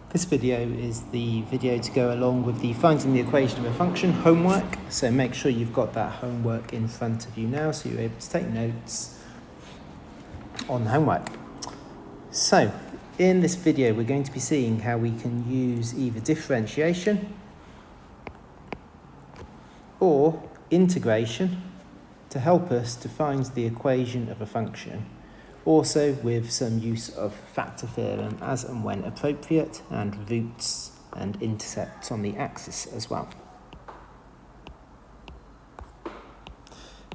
This video is the video to go along with the finding the equation of a function homework. So make sure you've got that homework in front of you now so you're able to take notes on the homework. So in this video we're going to be seeing how we can use either differentiation or integration to help us to find the equation of a function. Also with some use of factor theorem as and when appropriate, and roots and intercepts on the axis as well.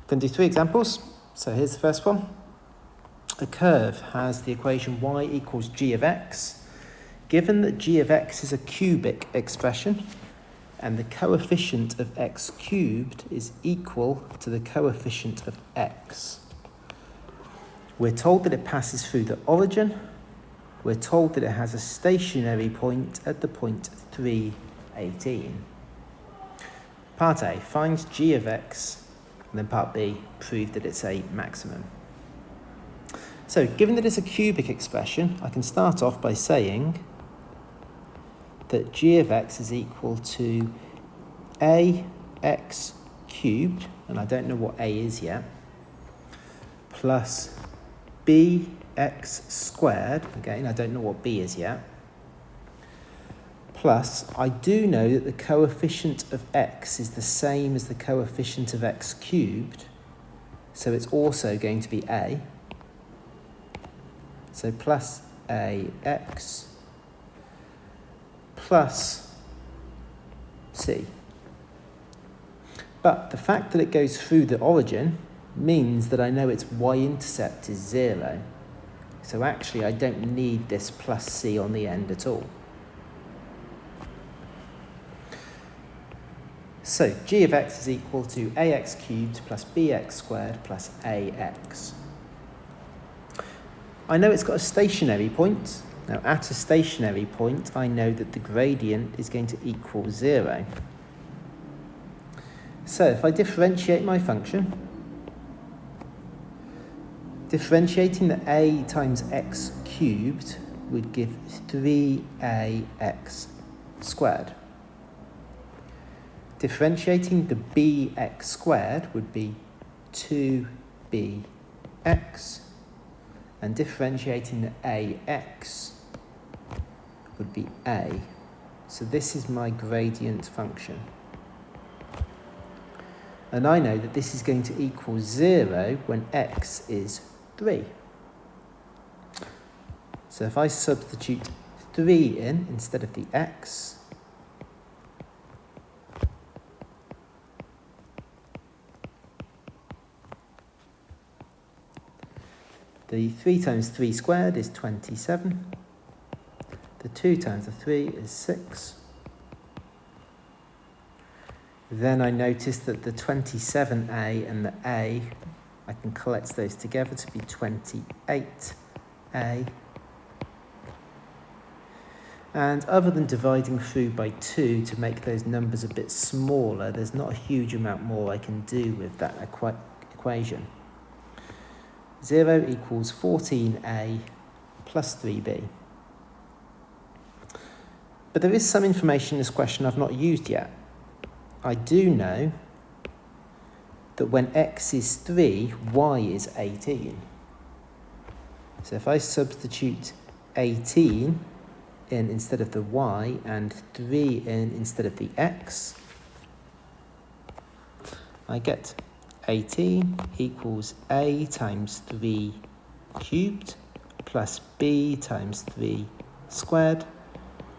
Going to do 3 examples. So here's the first one. A curve has the equation y equals g of x. Given that g of x is a cubic expression and the coefficient of x cubed is equal to the coefficient of x. We're told that it passes through the origin. We're told that it has a stationary point at the point 318. Part A, find g of x, and then part B, prove that it's a maximum. So, given that it's a cubic expression, I can start off by saying that g of x is equal to ax cubed, and I don't know what a is yet, plus bx squared, again, I don't know what b is yet, plus I do know that the coefficient of x is the same as the coefficient of x cubed, so it's also going to be a. So plus ax plus c. But the fact that it goes through the origin means that I know its y-intercept is 0. So actually I don't need this plus c on the end at all. So g of x is equal to ax cubed plus bx squared plus ax. I know it's got a stationary point. Now at a stationary point I know that the gradient is going to equal 0. So if I differentiate my function, differentiating the a times x cubed would give 3ax squared. Differentiating the bx squared would be 2bx. And differentiating the ax would be a. So this is my gradient function. And I know that this is going to equal 0 when x is 3. So if I substitute 3 in instead of the x, the 3 times 3 squared is 27. The 2 times the 3 is 6. Then I notice that the 27a and the a, I can collect those together to be 28a. And other than dividing through by 2 to make those numbers a bit smaller, there's not a huge amount more I can do with that equation. 0 equals 14a plus 3b. But there is some information in this question I've not used yet. I do know that when x is 3, y is 18. So if I substitute 18 in instead of the y and 3 in instead of the x, I get 18 equals a times 3 cubed plus b times 3 squared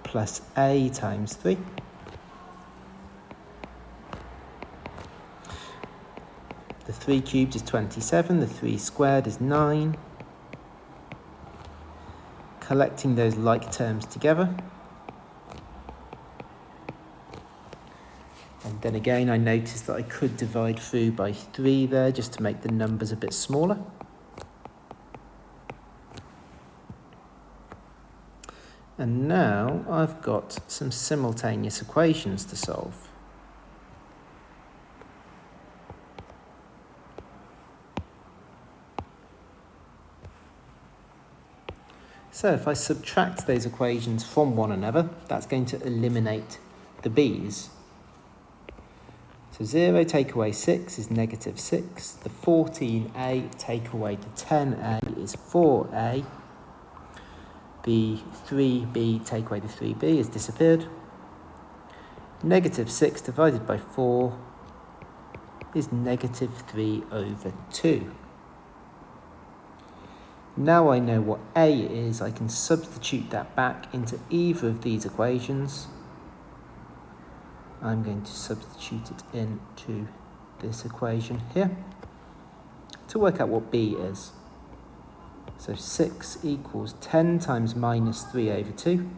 plus a times 3. The 3 cubed is 27, the 3 squared is 9. Collecting those like terms together. And then again I noticed that I could divide through by 3 there just to make the numbers a bit smaller. And now I've got some simultaneous equations to solve. So if I subtract those equations from one another, that's going to eliminate the b's. So 0 take away 6 is negative 6. The 14a take away the 10a is 4a. The 3b take away the 3b has disappeared. Negative 6 divided by 4 is negative 3 over 2. Now I know what a is, I can substitute that back into either of these equations. I'm going to substitute it into this equation here to work out what b is. So 6 equals 10 times minus 3 over 2.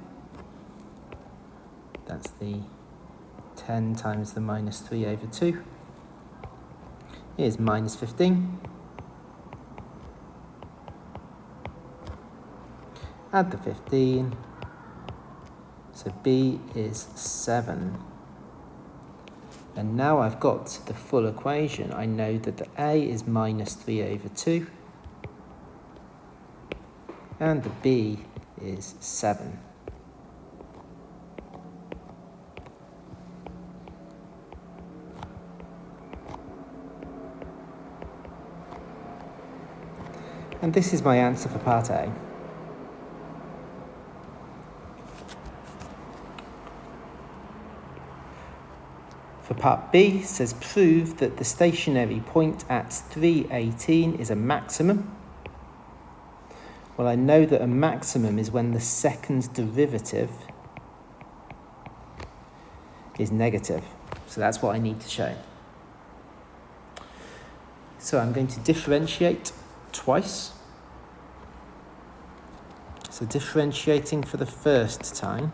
That's the 10 times the minus 3 over 2. Here's minus 15. Add the 15. So b is 7. And now I've got the full equation. I know that the a is minus 3 over 2. And the b is 7. And this is my answer for part A. For part B, it says prove that the stationary point at 318 is a maximum. Well, I know that a maximum is when the second derivative is negative. So that's what I need to show. So I'm going to differentiate twice. So differentiating for the first time.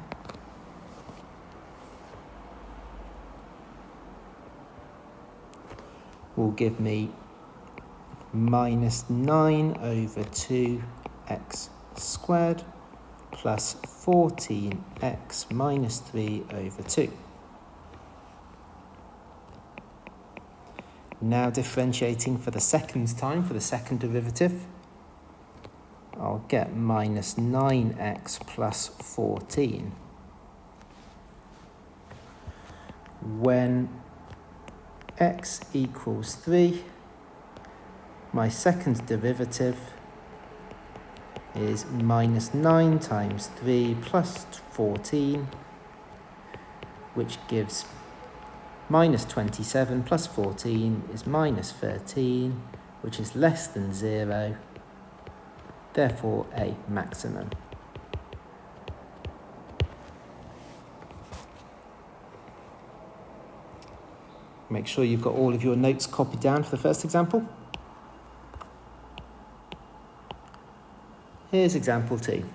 Will give me minus 9 over 2x squared plus 14x minus 3 over 2. Now differentiating for the second time, for the second derivative, I'll get minus 9x plus 14. When x equals 3, my second derivative is minus 9 times 3 plus 14, which gives minus 27 plus 14 is minus 13, which is less than 0, therefore a maximum. Make sure you've got all of your notes copied down for the first example. Here's example 2.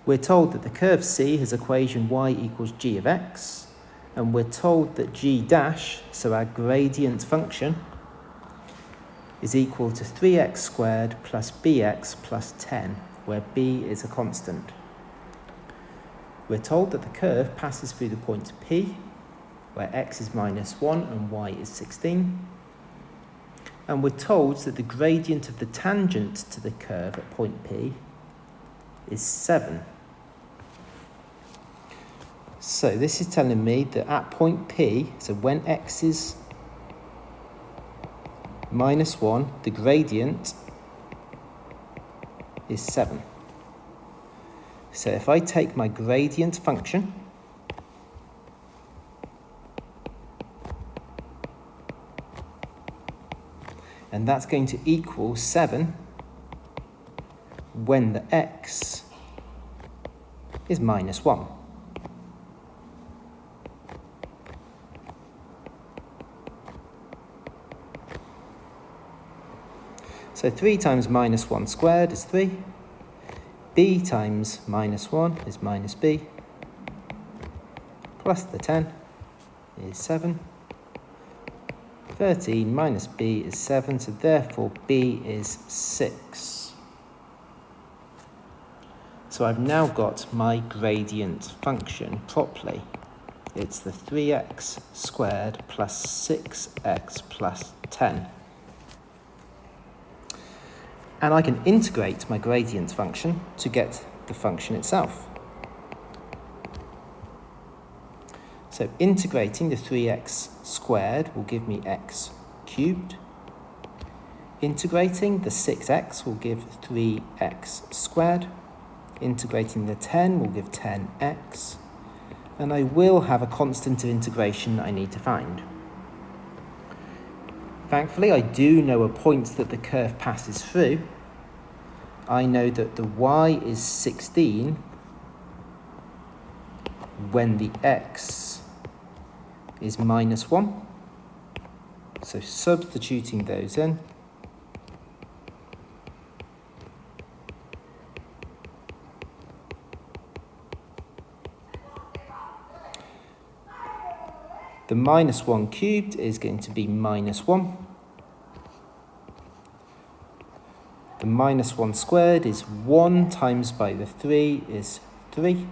We're told that the curve C has equation y equals g of x, and we're told that g dash, so our gradient function, is equal to 3x squared plus bx plus 10, where b is a constant. We're told that the curve passes through the point P, where x is minus 1 and y is 16. And we're told that the gradient of the tangent to the curve at point P is 7. So this is telling me that at point P, so when x is minus 1, the gradient is 7. So if I take my gradient function and that's going to equal 7 when the x is minus 1. So 3 times minus 1 squared is 3. B times minus 1 is minus b. Plus the 10 is 7. 13 minus b is 7, so therefore b is 6. So I've now got my gradient function properly. It's the 3x squared plus 6x plus 10. And I can integrate my gradient function to get the function itself. So integrating the 3x squared will give me x cubed. Integrating the 6x will give 3x squared. Integrating the 10 will give 10x. And I will have a constant of integration that I need to find. Thankfully, I do know a point that the curve passes through. I know that the y is 16 when the x is minus 1. So substituting those in, the minus 1 cubed is going to be minus 1. The minus 1 squared is 1 times by the 3 is 3.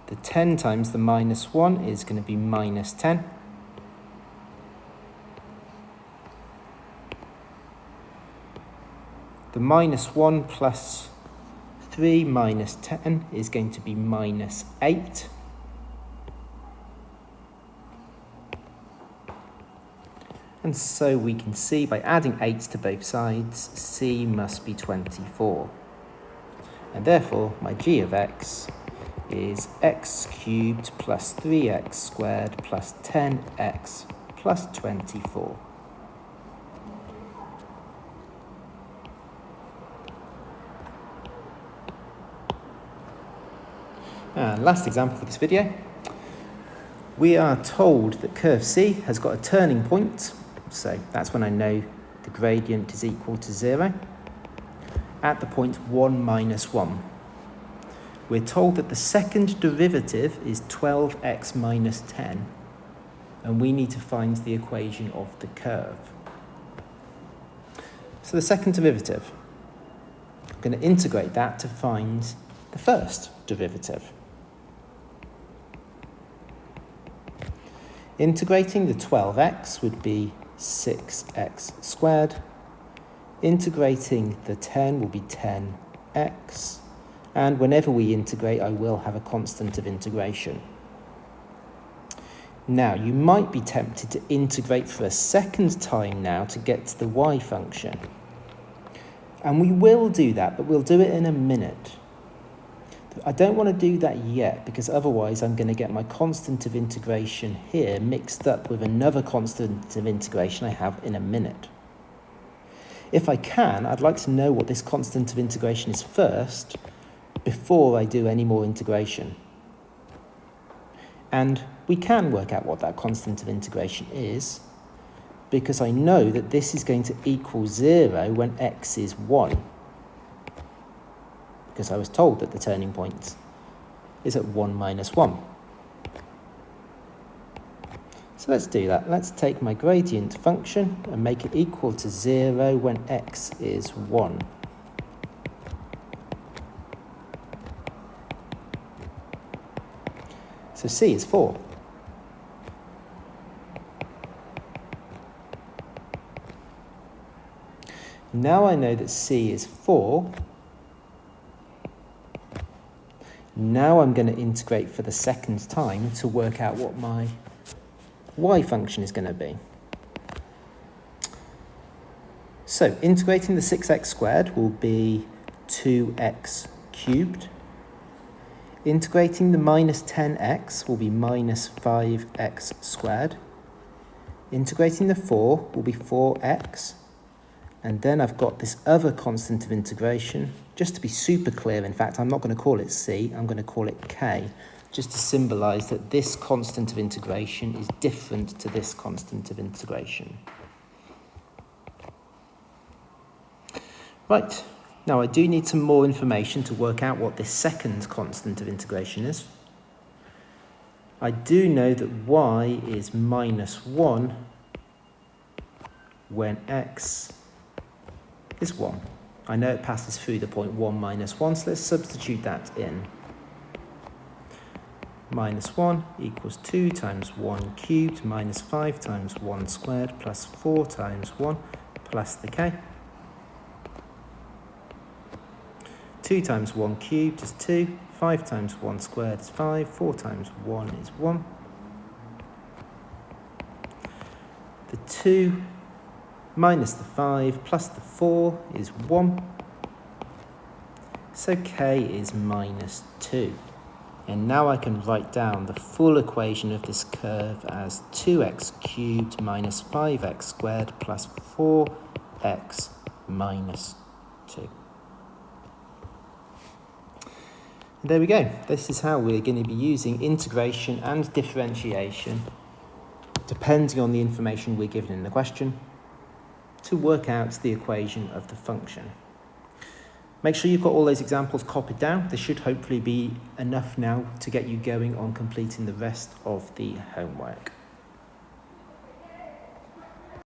The 10 times the minus 1 is going to be minus 10. The minus 1 plus 3 minus 10 is going to be minus 8. And so we can see by adding 8 to both sides, c must be 24. And therefore, my g of x is x cubed plus 3x squared plus 10x plus 24. And last example for this video. We are told that curve C has got a turning point, so that's when I know the gradient is equal to 0, at the point 1 minus 1. We're told that the second derivative is 12x minus 10, and we need to find the equation of the curve. So the second derivative, I'm going to integrate that to find the first derivative. Integrating the 12x would be 6x squared. Integrating the 10 will be 10x. And whenever we integrate, I will have a constant of integration. Now, you might be tempted to integrate for a second time now to get to the y function. And we will do that, but we'll do it in a minute. I don't want to do that yet, because otherwise I'm going to get my constant of integration here mixed up with another constant of integration I have in a minute. If I can, I'd like to know what this constant of integration is first, before I do any more integration. And we can work out what that constant of integration is, because I know that this is going to equal 0 when x is 1. Because I was told that the turning point is at 1 minus 1. So let's do that. Let's take my gradient function and make it equal to 0 when x is 1. So c is 4. Now I know that c is 4. Now I'm going to integrate for the second time to work out what my y function is going to be. So integrating the 6x squared will be 2x cubed. Integrating the minus 10x will be minus 5x squared. Integrating the 4 will be 4x. And then I've got this other constant of integration. Just to be super clear, in fact, I'm not going to call it c, I'm going to call it k, just to symbolise that this constant of integration is different to this constant of integration. Right. Now, I do need some more information to work out what this second constant of integration is. I do know that y is minus 1 when x is 1. I know it passes through the point 1 minus 1, so let's substitute that in. Minus 1 equals 2 times 1 cubed minus 5 times 1 squared plus 4 times 1 plus the k. 2 times 1 cubed is 2. 5 times 1 squared is 5. 4 times 1 is 1. The 2 minus the 5 plus the 4 is 1. So k is minus 2. And now I can write down the full equation of this curve as 2x cubed minus 5x squared plus 4x minus 2. And there we go. This is how we're going to be using integration and differentiation, depending on the information we're given in the question, to work out the equation of the function. Make sure you've got all those examples copied down. This should hopefully be enough now to get you going on completing the rest of the homework.